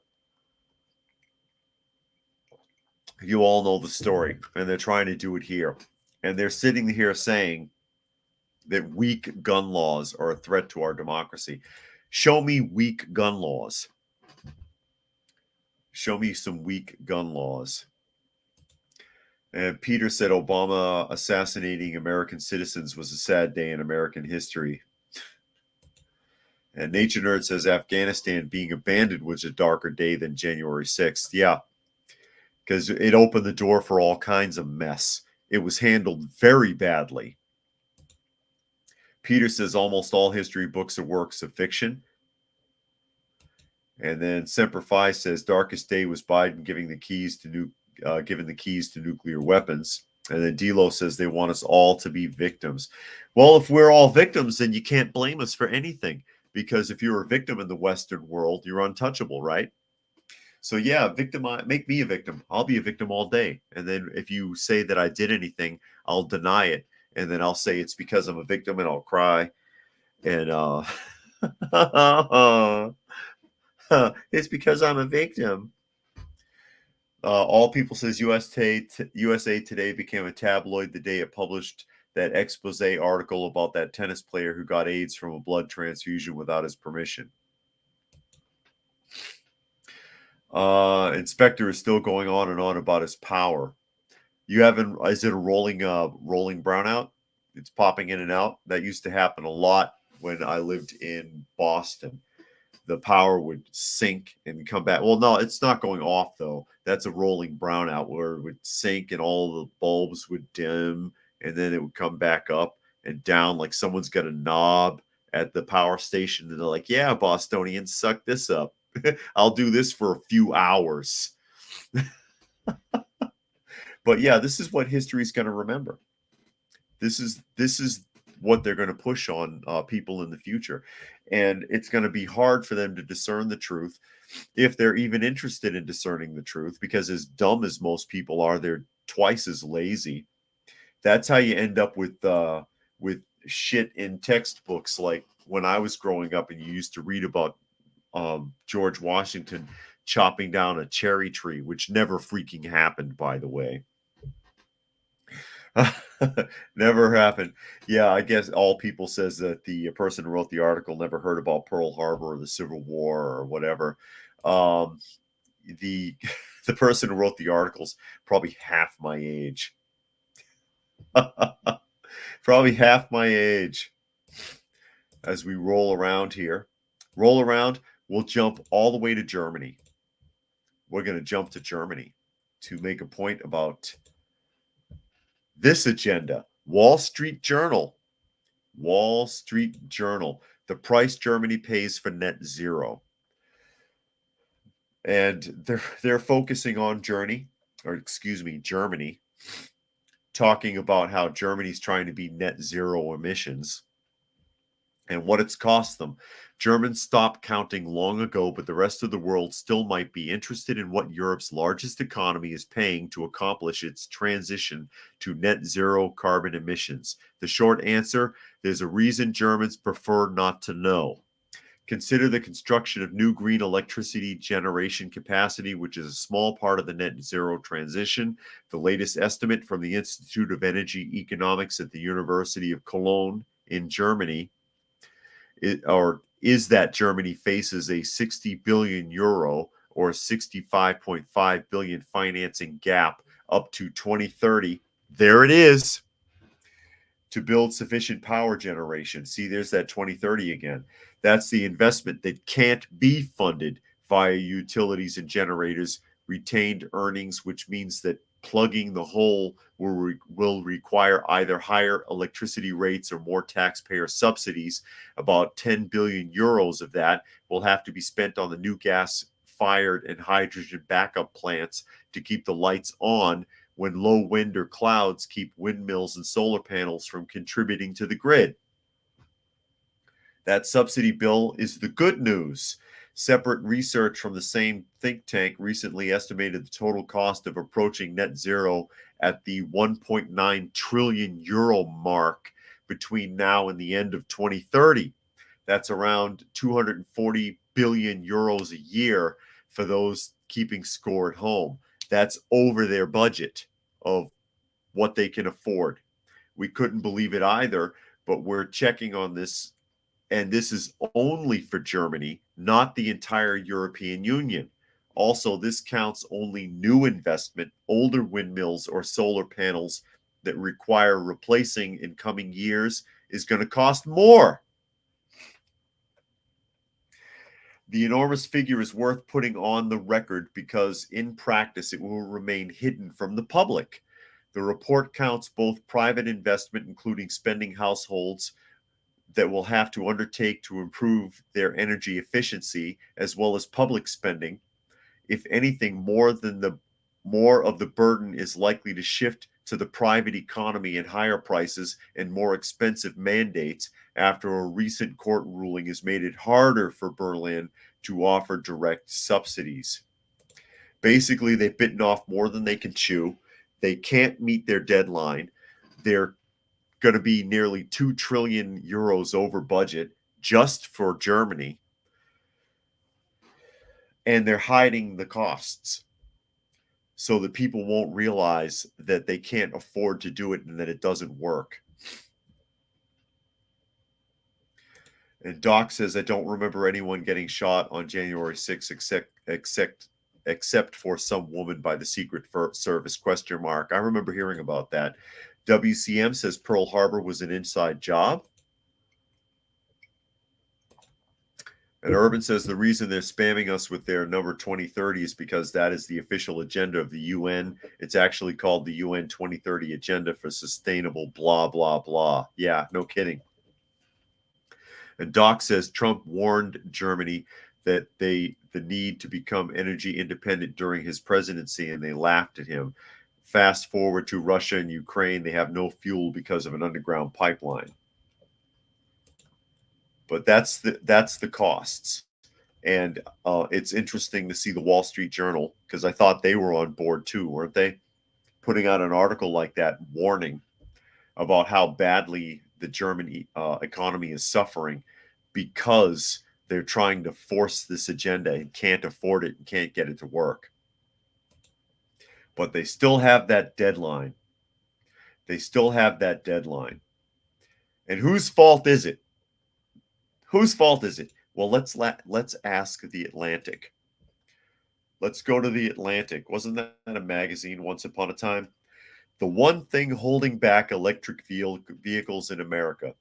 You all know the story, and they're trying to do it here. And they're sitting here saying that weak gun laws are a threat to our democracy. Show me weak gun laws. Show me some weak gun laws. And Peter said Obama assassinating American citizens was a sad day in American history. And Nature Nerd says Afghanistan being abandoned was a darker day than January 6th. Yeah, because it opened the door for all kinds of mess. It was handled very badly. Peter says almost all history books are works of fiction. And then Semper Fi says darkest day was Biden giving the keys to nuclear weapons. And then Delo says they want us all to be victims. Well, if we're all victims, then you can't blame us for anything, because if you're a victim in the Western world, you're untouchable, right? So yeah, make me a victim. I'll be a victim all day. And then if you say that I did anything, I'll deny it. And then I'll say it's because I'm a victim, and I'll cry. And it's because I'm a victim. All People says USA Today became a tabloid the day it published that expose article about that tennis player who got AIDS from a blood transfusion without his permission. Inspector is still going on and on about his power. Is it a rolling brownout? It's popping in and out. That used to happen a lot when I lived in Boston. The power would sink and come back. Well, no, it's not going off, though. That's a rolling brownout where it would sink and all the bulbs would dim, and then it would come back up and down like someone's got a knob at the power station. And they're like, yeah, Bostonians, suck this up. I'll do this for a few hours. But yeah, this is what history is going to remember. This is what they're going to push on people in the future. And it's going to be hard for them to discern the truth, if they're even interested in discerning the truth, because as dumb as most people are, they're twice as lazy. That's how you end up with shit in textbooks. Like when I was growing up and you used to read about George Washington chopping down a cherry tree, which never freaking happened, by the way. Never happened. Yeah, I guess All People says that the person who wrote the article never heard about Pearl Harbor or the Civil War or whatever. The person who wrote the article's probably half my age. Probably half my age. As we roll around here, we'll jump all the way to Germany. We're going to jump to Germany to make a point about this agenda. Wall Street Journal. The price Germany pays for net zero. And they're focusing on Germany, talking about how Germany's trying to be net zero emissions and what it's cost them. Germans stopped counting long ago, but the rest of the world still might be interested in what Europe's largest economy is paying to accomplish its transition to net zero carbon emissions. The short answer, there's a reason Germans prefer not to know. Consider the construction of new green electricity generation capacity, which is a small part of the net zero transition. The latest estimate from the Institute of Energy Economics at the University of Cologne in Germany is that Germany faces a 60 billion euro or 65.5 billion financing gap up to 2030. There it is. To build sufficient power generation. See, there's that 2030 again. That's the investment that can't be funded via utilities and generators' retained earnings, which means that plugging the hole will require either higher electricity rates or more taxpayer subsidies. About 10 billion euros of that will have to be spent on the new gas-fired and hydrogen backup plants to keep the lights on when low wind or clouds keep windmills and solar panels from contributing to the grid. That subsidy bill is the good news. Separate research from the same think tank recently estimated the total cost of approaching net zero at the 1.9 trillion euro mark between now and the end of 2030. That's around 240 billion euros a year for those keeping score at home. That's over their budget of what they can afford. We couldn't believe it either, but we're checking on this, and this is only for Germany, not the entire European Union. Also, this counts only new investment. Older windmills or solar panels that require replacing in coming years is going to cost more. The enormous figure is worth putting on the record because in practice it will remain hidden from the public. The report counts both private investment, including spending households that will have to undertake to improve their energy efficiency, as well as public spending. If anything, more of the burden is likely to shift to the private economy and higher prices and more expensive mandates after a recent court ruling has made it harder for Berlin to offer direct subsidies. Basically, they've bitten off more than they can chew. They can't meet their deadline. They're going to be nearly 2 trillion euros over budget just for Germany. And they're hiding the costs so that people won't realize that they can't afford to do it and that it doesn't work. And Doc says, I don't remember anyone getting shot on January 6th except for some woman by the Secret Service, ? I remember hearing about that. WCM says Pearl Harbor was an inside job. And Urban says the reason they're spamming us with their number 2030 is because that is the official agenda of the UN. It's actually called the UN 2030 Agenda for Sustainable blah, blah, blah. Yeah, no kidding. And Doc says Trump warned Germany that the need to become energy independent during his presidency, and they laughed at him. Fast forward to Russia and Ukraine, they have no fuel because of an underground pipeline. But that's the costs. And it's interesting to see the Wall Street Journal, because I thought they were on board too, weren't they? Putting out an article like that, warning about how badly the German economy is suffering because they're trying to force this agenda and can't afford it and can't get it to work. But they still have that deadline. They still have that deadline. And whose fault is it? Whose fault is it? Well, let's ask the Atlantic. Let's go to the Atlantic. Wasn't that a magazine once upon a time? The one thing holding back electric vehicles in America,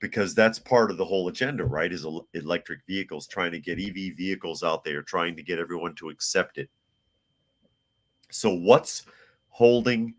because that's part of the whole agenda, right, is electric vehicles, trying to get EV vehicles out there, trying to get everyone to accept it. So what's holding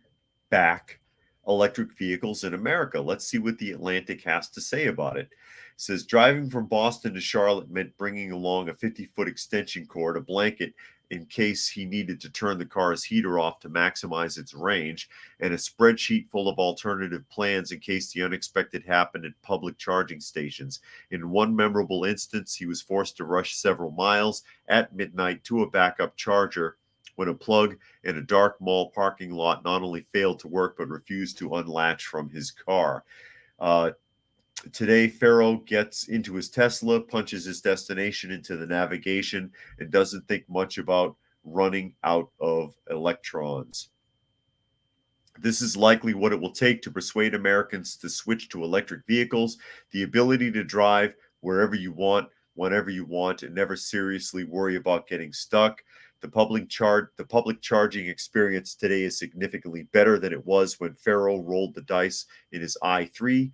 back electric vehicles in America? Let's see what the Atlantic has to say about it. It says driving from Boston to Charlotte meant bringing along a 50-foot extension cord, a blanket in case he needed to turn the car's heater off to maximize its range, and a spreadsheet full of alternative plans in case the unexpected happened at public charging stations. In one memorable instance, he was forced to rush several miles at midnight to a backup charger when a plug in a dark mall parking lot not only failed to work but refused to unlatch from his car. Today, Farrow gets into his Tesla, punches his destination into the navigation, and doesn't think much about running out of electrons. This is likely what it will take to persuade Americans to switch to electric vehicles, the ability to drive wherever you want, whenever you want, and never seriously worry about getting stuck. The public charging experience today is significantly better than it was when Farrow rolled the dice in his i3.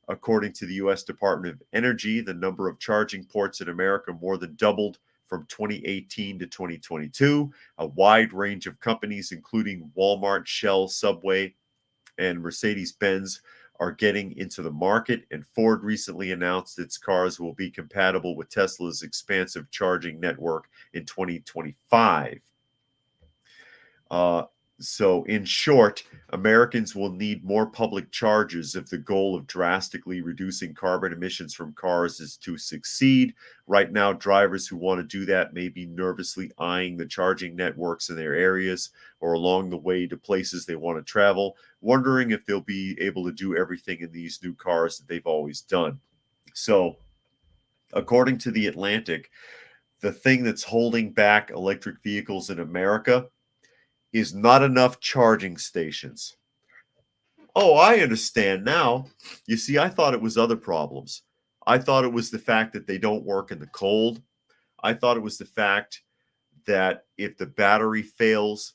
According to the U.S. Department of Energy, the number of charging ports in America more than doubled from 2018 to 2022. A wide range of companies, including Walmart, Shell, Subway, and Mercedes-Benz, are getting into the market, and Ford recently announced its cars will be compatible with Tesla's expansive charging network in 2025. So, in short, Americans will need more public chargers if the goal of drastically reducing carbon emissions from cars is to succeed. Right now, drivers who want to do that may be nervously eyeing the charging networks in their areas or along the way to places they want to travel, wondering if they'll be able to do everything in these new cars that they've always done. So, according to The Atlantic, the thing that's holding back electric vehicles in America is not enough charging stations. Oh, I understand now. You see, I thought it was other problems. I thought it was the fact that they don't work in the cold. I thought it was the fact that if the battery fails,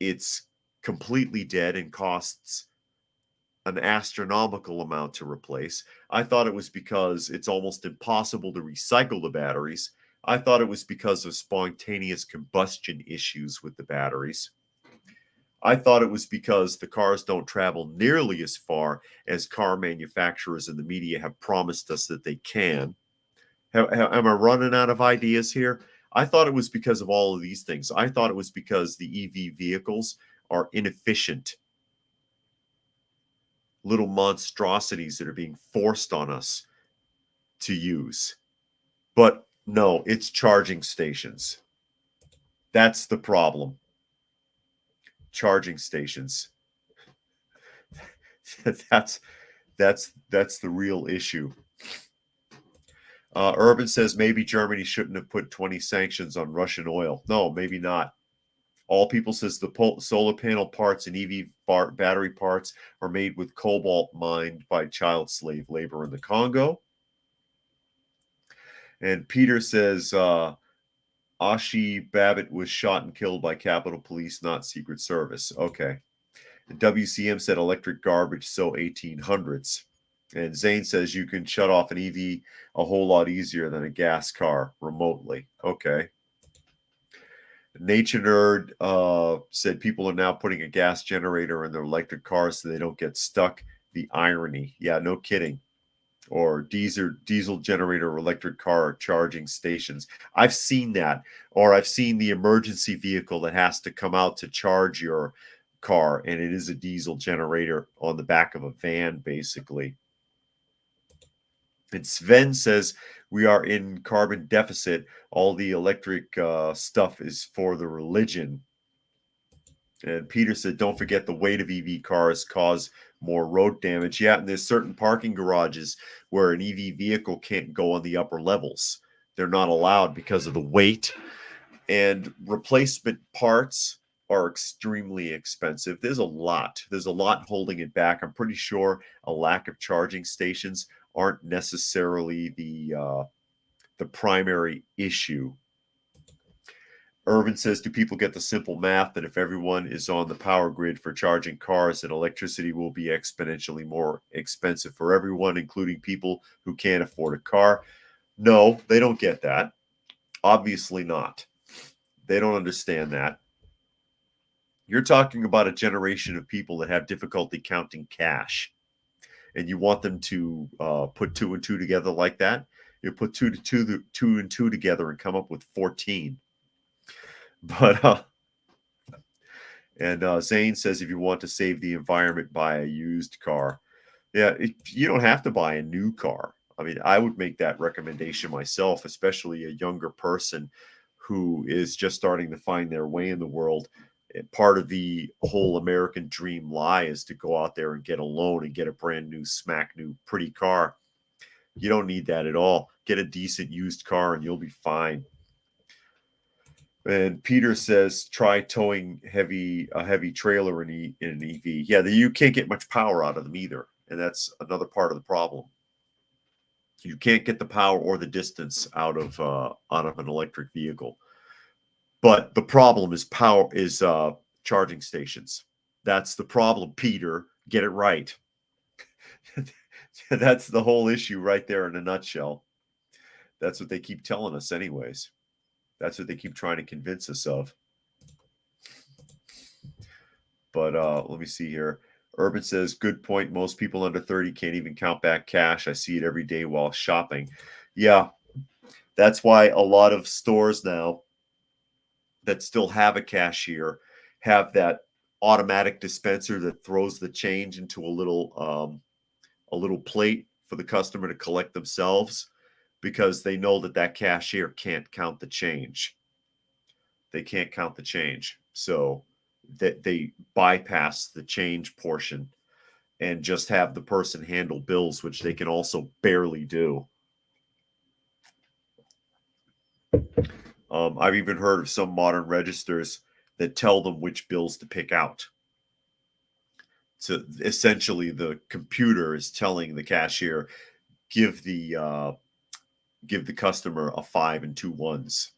it's completely dead and costs an astronomical amount to replace. I thought it was because it's almost impossible to recycle the batteries. I thought it was because of spontaneous combustion issues with the batteries. I thought it was because the cars don't travel nearly as far as car manufacturers and the media have promised us that they can. Am I running out of ideas here? I thought it was because of all of these things. I thought it was because the EV vehicles are inefficient little monstrosities that are being forced on us to use. But no, it's charging stations. That's the problem. Charging stations. That's the real issue. Urban says maybe Germany shouldn't have put 20 sanctions on Russian oil. No, maybe not. All People says the solar panel parts and EV battery parts are made with cobalt mined by child slave labor in the Congo. And Peter says Ashi Babbitt was shot and killed by Capitol Police, not Secret Service. Okay. And WCM said electric garbage, so 1800s. And Zane says you can shut off an EV a whole lot easier than a gas car remotely. Okay. Nature Nerd said people are now putting a gas generator in their electric cars so they don't get stuck. The irony. Yeah, no kidding. Or diesel generator electric car charging stations. I've seen that. Or I've seen the emergency vehicle that has to come out to charge your car, and it is a diesel generator on the back of a van, basically. And Sven says we are in carbon deficit. All the electric stuff is for the religion. And Peter said, don't forget the weight of EV cars cause more road damage. Yeah, and there's certain parking garages where an EV vehicle can't go on the upper levels. They're not allowed because of the weight. And replacement parts are extremely expensive. There's a lot holding it back. I'm pretty sure a lack of charging stations aren't necessarily the primary issue. Urban says, do people get the simple math that if everyone is on the power grid for charging cars, then electricity will be exponentially more expensive for everyone, including people who can't afford a car? No, they don't get that. Obviously not. They don't understand that. You're talking about a generation of people that have difficulty counting cash, and you want them to put 2 and 2 together like that? You put 2 and 2 together and come up with 14. But Zane says if you want to save the environment, buy a used car. Yeah, you don't have to buy a new car. I mean, I would make that recommendation myself, especially a younger person who is just starting to find their way in the world. Part of the whole American dream lie is to go out there and get a loan and get a brand new, smack new, pretty car. You don't need that at all. Get a decent used car and you'll be fine. And Peter says, try towing a heavy trailer in an EV. Yeah, you can't get much power out of them either. And that's another part of the problem. You can't get the power or the distance out of an electric vehicle. But the problem is charging stations. That's the problem, Peter. Get it right. That's the whole issue right there in a nutshell. That's what they keep telling us anyways. That's what they keep trying to convince us of. But let me see here. Urban says, good point. Most people under 30 can't even count back cash. I see it every day while shopping. Yeah, that's why a lot of stores now that still have a cashier have that automatic dispenser that throws the change into a little plate for the customer to collect themselves, because they know that cashier can't count the change. They can't count the change. So that they bypass the change portion and just have the person handle bills, which they can also barely do. I've even heard of some modern registers that tell them which bills to pick out. So essentially, the computer is telling the cashier, give the customer a 5 and 2 1s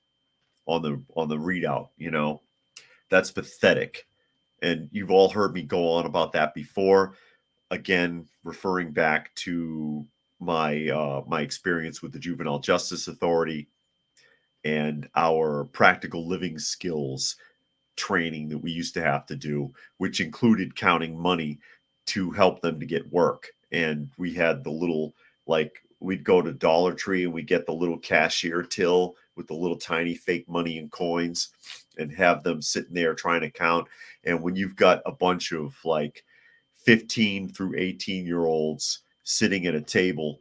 on the readout. You know, that's pathetic. And you've all heard me go on about that before. Again, referring back to my my experience with the Juvenile Justice Authority and our practical living skills training that we used to have to do, which included counting money to help them to get work. And we had the little, like, we'd go to Dollar Tree and we get the little cashier till with the little tiny fake money and coins and have them sitting there trying to count. And when you've got a bunch of like 15 through 18-year-olds sitting at a table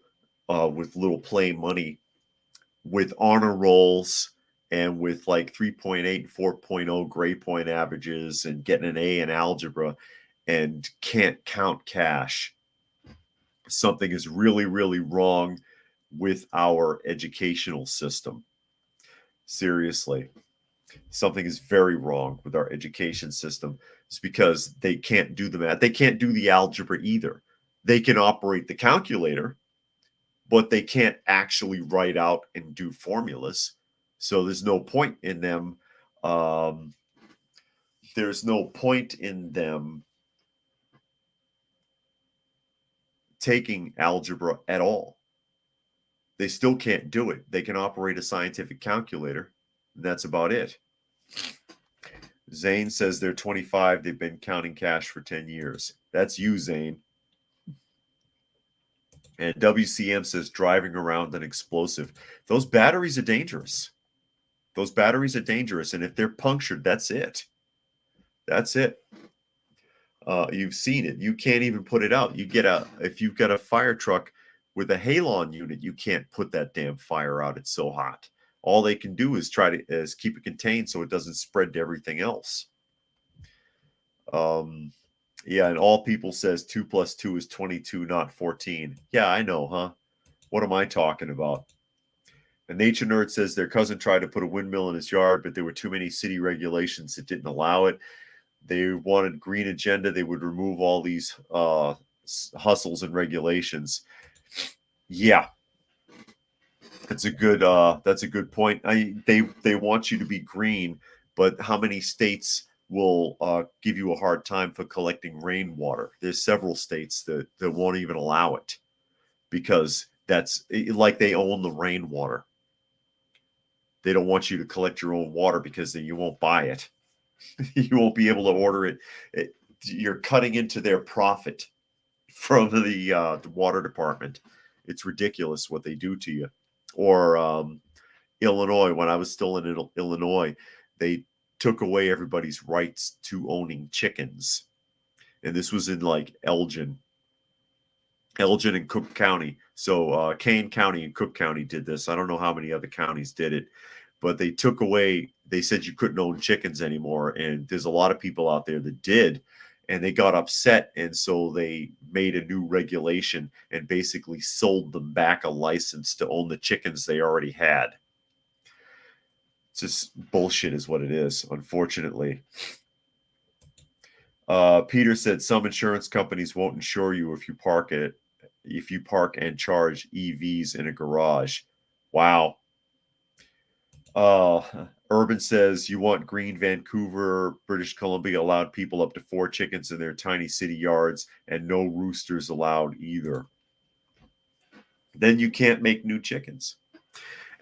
with little play money, with honor rolls and with like 3.8 and 4.0 grade point averages and getting an A in algebra and can't count cash, something is really, really wrong with our educational system. Seriously, something is very wrong with our education system. It's because they can't do the math. They can't do the algebra either. They can operate the calculator, but they can't actually write out and do formulas. So there's no point in them. There's no point in them taking algebra at all. They still can't do it. They can operate a scientific calculator. That's about it. Zane says they're 25. They've been counting cash for 10 years. That's you, Zane. And WCM says driving around an explosive. Those batteries are dangerous. Those batteries are dangerous. And if they're punctured, that's it. That's it. You've seen it. You can't even put it out. If you've got a fire truck with a halon unit, you can't put that damn fire out. It's so hot. All they can do is keep it contained so it doesn't spread to everything else. Yeah, and All People says 2 + 2 is 22, not 14. Yeah, I know, huh? What am I talking about? The Nature Nerd says their cousin tried to put a windmill in his yard, but there were too many city regulations that didn't allow it. They wanted green agenda. They would remove all these hustles and regulations. Yeah, that's a good point. They want you to be green, but how many states will give you a hard time for collecting rainwater? There's several states that won't even allow it because that's like they own the rainwater. They don't want you to collect your own water because then you won't buy it. You won't be able to order it. You're cutting into their profit from the water department. It's ridiculous what they do to you. Or Illinois, when I was still in Illinois, they took away everybody's rights to owning chickens. And this was in like Elgin and Cook County. So Kane County and Cook County did this. I don't know how many other counties did it, but they took away, they said you couldn't own chickens anymore. And there's a lot of people out there that did, and they got upset. And so they made a new regulation and basically sold them back a license to own the chickens they already had. It's just bullshit is what it is, unfortunately. Peter said some insurance companies won't insure you if you park and charge EVs in a garage. Wow. Urban says you want green. Vancouver, British Columbia allowed people up to 4 chickens in their tiny city yards and no roosters allowed either. Then you can't make new chickens.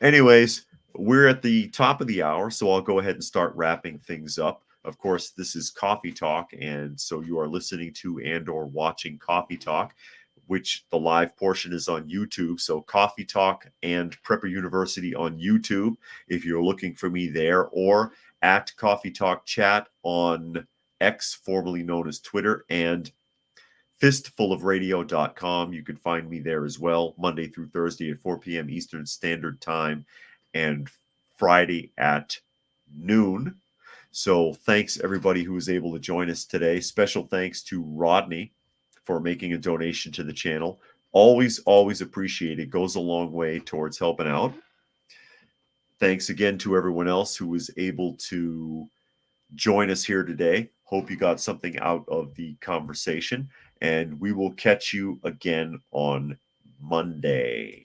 Anyways, we're at the top of the hour, so I'll go ahead and start wrapping things up. Of course, this is Coffee Talk, and so you are listening to and or watching Coffee Talk, which the live portion is on YouTube. So Coffee Talk and Prepper University on YouTube, if you're looking for me there, or at Coffee Talk Chat on X, formerly known as Twitter, and fistfulofradio.com. You can find me there as well, Monday through Thursday at 4 p.m. Eastern Standard Time and Friday at noon. So thanks everybody who was able to join us today. Special thanks to Rodney for making a donation to the channel. Always appreciate it. Goes a long way towards helping out. Thanks again to everyone else who was able to join us here today. Hope you got something out of the conversation, and we will catch you again on Monday.